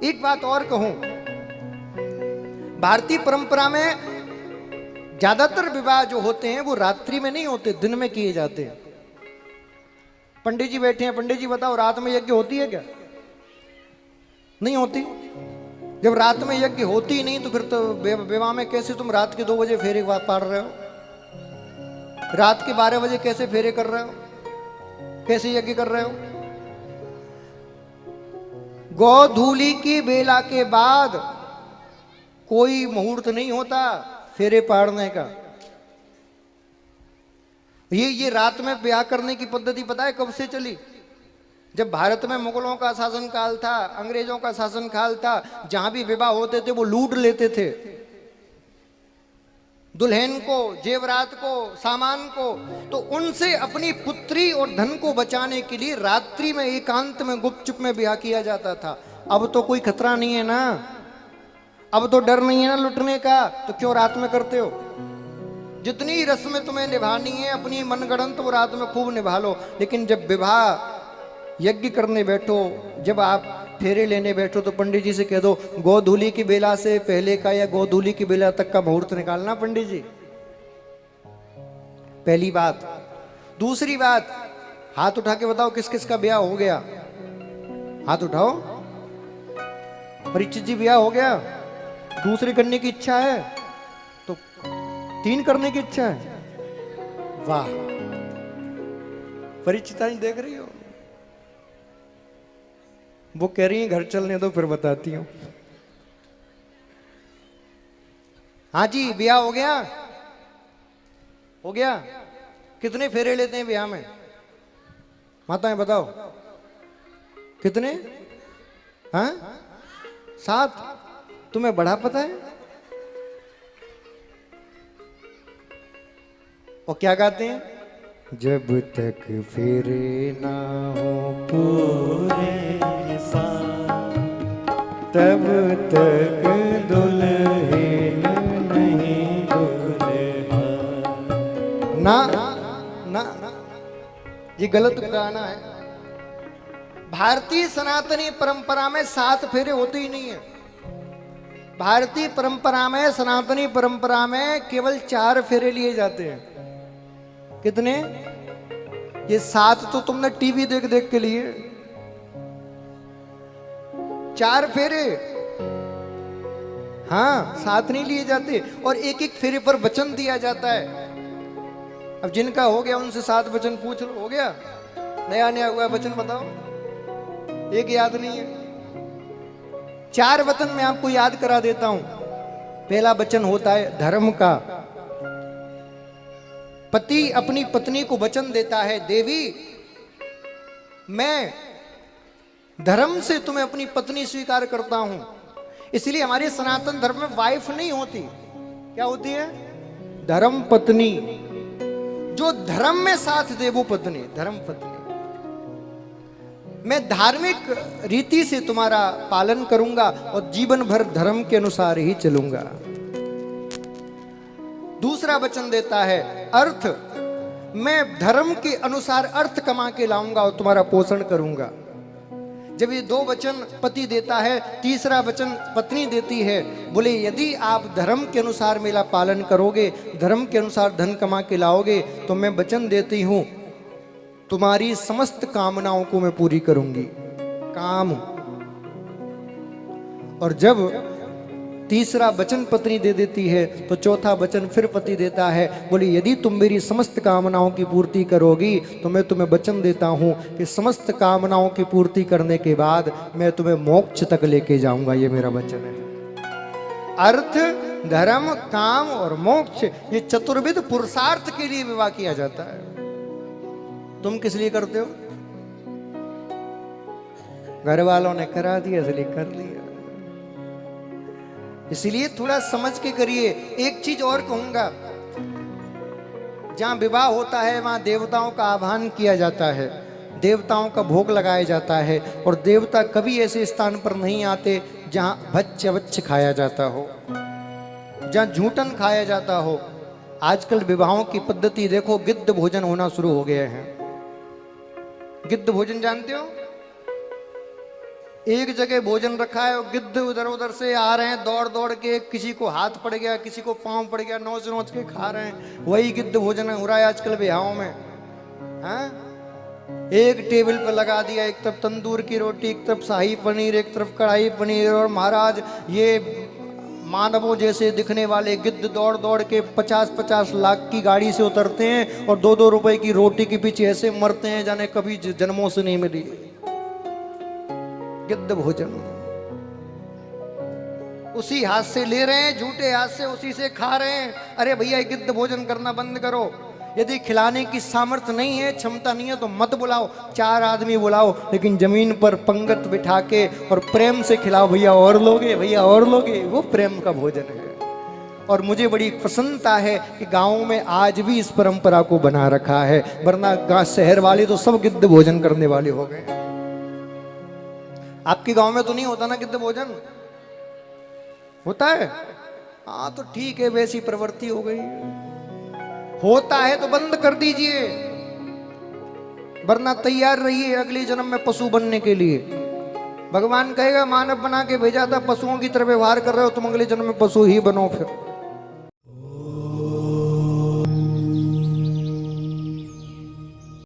एक बात और कहूं, भारतीय परंपरा में ज्यादातर विवाह जो होते हैं वो रात्रि में नहीं होते, दिन में किए जाते हैं। पंडित जी बैठे हैं, पंडित जी बताओ रात में यज्ञ होती है क्या? नहीं होती। जब रात में यज्ञ होती ही नहीं तो फिर तो विवाह में कैसे तुम रात के 2 बजे फेरे पाड़ रहे हो? रात के 12 बजे कैसे फेरे कर रहे हो? कैसे यज्ञ कर रहे हो? गोधूली की बेला के बाद कोई मुहूर्त नहीं होता फेरे पाड़ने का। ये रात में ब्याह करने की पद्धति पता है कब से चली? जब भारत में मुगलों का शासन काल था, अंग्रेजों का शासन काल था, जहां भी विवाह होते थे वो लूट लेते थे दुल्हन को, जेवरात को, सामान को। तो उनसे अपनी पुत्री और धन को बचाने के लिए रात्रि में एकांत में गुपचुप में ब्याह किया जाता था। अब तो कोई खतरा नहीं है ना, अब तो डर नहीं है ना लुटने का, तो क्यों रात में करते हो? जितनी रस्में तुम्हें निभानी है अपनी मनगढ़ंत वो रात में खूब निभा लो, लेकिन जब विवाह यज्ञ करने बैठो, जब आप फेरे लेने बैठो तो पंडित जी से कह दो गोधूली की बेला से पहले का या गोधूली की बेला तक का मुहूर्त निकालना पंडित जी। पहली बात। दूसरी बात, हाथ उठा के बताओ किस किस का ब्याह हो गया? हाथ उठाओ। परीक्षित जी ब्याह हो गया? दूसरे करने की इच्छा है तो 3 करने की इच्छा है? वाह, परीक्षिता जी देख रही हो, वो कह रही है घर चलने दो फिर बताती हूं। हाँ जी, ब्याह हो गया? हो गया। कितने फेरे लेते हैं ब्याह में? माताएं बताओ कितने? हाँ, 7। तुम्हें बड़ा पता है? और क्या गाते हैं? जब तक फेरे ना हो पूरे तब तक दुल्हन नहीं दुल्हा। ना ना, ये गलत गाना है। भारतीय सनातनी परंपरा में 7 फेरे होते ही नहीं है। भारतीय परंपरा में, सनातनी परंपरा में केवल 4 फेरे लिए जाते हैं। कितने? ये 7 तो तुमने टीवी देख देख के लिए। 4 फेरे, हाँ 7 नहीं लिए जाते। और एक एक फेरे पर वचन दिया जाता है। अब जिनका हो गया उनसे 7 वचन पूछ लो, हो गया? नया नया हुआ वचन बताओ, एक याद नहीं है। 4 वचन मैं आपको याद करा देता हूं। पहला वचन होता है धर्म का। पति अपनी पत्नी को वचन देता है, देवी मैं धर्म से तुम्हें अपनी पत्नी स्वीकार करता हूं। इसलिए हमारे सनातन धर्म में वाइफ नहीं होती। क्या होती है? धर्म पत्नी। जो धर्म में साथ दे वो पत्नी, धर्म पत्नी। मैं धार्मिक रीति से तुम्हारा पालन करूंगा और जीवन भर धर्म के अनुसार ही चलूंगा। दूसरा वचन देता है अर्थ। मैं धर्म के अनुसार अर्थ कमा के लाऊंगा और तुम्हारा पोषण करूंगा। जब ये 2 वचन पति देता है, तीसरा वचन पत्नी देती है। बोले यदि आप धर्म के अनुसार मेरा पालन करोगे, धर्म के अनुसार धन कमा के लाओगे, तो मैं वचन देती हूं तुम्हारी समस्त कामनाओं को मैं पूरी करूंगी। काम। और जब तीसरा वचन पत्नी दे देती है तो चौथा वचन फिर पति देता है। बोले यदि तुम मेरी समस्त कामनाओं की पूर्ति करोगी तो मैं तुम्हें वचन देता हूं कि समस्त कामनाओं की पूर्ति करने के बाद मैं तुम्हें मोक्ष तक लेके जाऊंगा। ये मेरा वचन है। अर्थ, धर्म, काम और मोक्ष, ये चतुर्विध पुरुषार्थ के लिए विवाह किया जाता है। तुम किस लिए करते हो? घर वालों ने करा दिया इसलिए कर लिया। इसलिए थोड़ा समझ के करिए। एक चीज और कहूंगा, जहां विवाह होता है वहां देवताओं का आह्वान किया जाता है, देवताओं का भोग लगाया जाता है। और देवता कभी ऐसे स्थान पर नहीं आते जहां भक्ष्य अवच्य खाया जाता हो, जहां झूठन खाया जाता हो। आजकल विवाहों की पद्धति देखो, गिद्ध भोजन होना शुरू हो गए हैं। गिद्ध भोजन जानते हो? एक जगह भोजन रखा है और गिद्ध उधर उधर से आ रहे हैं दौड़ दौड़ के, किसी को हाथ पड़ गया, किसी को पांव पड़ गया, नोच नोच के खा रहे हैं। वही गिद्ध भोजन हो रहा है आजकल ब्याहों में। हाँ, एक टेबल पर लगा दिया, एक तरफ तंदूर की रोटी, एक तरफ शाही पनीर, एक तरफ कढ़ाई पनीर, और महाराज ये मानवों जैसे दिखने वाले गिद्ध दौड़ दौड़ के 50-50 लाख की गाड़ी से उतरते हैं और 2-2 रुपए की रोटी के पीछे ऐसे मरते हैं जाने कभी जन्मों से नहीं मिली। गिद्ध भोजन उसी हाथ से ले रहे हैं, झूठे हाथ से उसी से खा रहे हैं। अरे भैया गिद्ध भोजन करना बंद करो। यदि खिलाने की सामर्थ्य नहीं है, क्षमता नहीं है, तो मत बुलाओ, 4 आदमी बुलाओ, लेकिन जमीन पर पंगत बिठा के और प्रेम से खिलाओ। भैया और लोगे, भैया और लोगे, वो प्रेम का भोजन है। और मुझे बड़ी प्रसन्नता है कि गाँव में आज भी इस परंपरा को बना रखा है, वरना शहर वाले तो सब गिद्ध भोजन करने वाले हो गए। आपके गांव में तो नहीं होता ना गिद्ध भोजन? होता है? हाँ तो ठीक है, वैसी प्रवृत्ति हो गई। होता है तो बंद कर दीजिए, वरना तैयार रहिए अगले जन्म में पशु बनने के लिए। भगवान कहेगा मानव बना के भेजा था, पशुओं की तरह व्यवहार कर रहे हो तुम, अगले जन्म में पशु ही बनो फिर।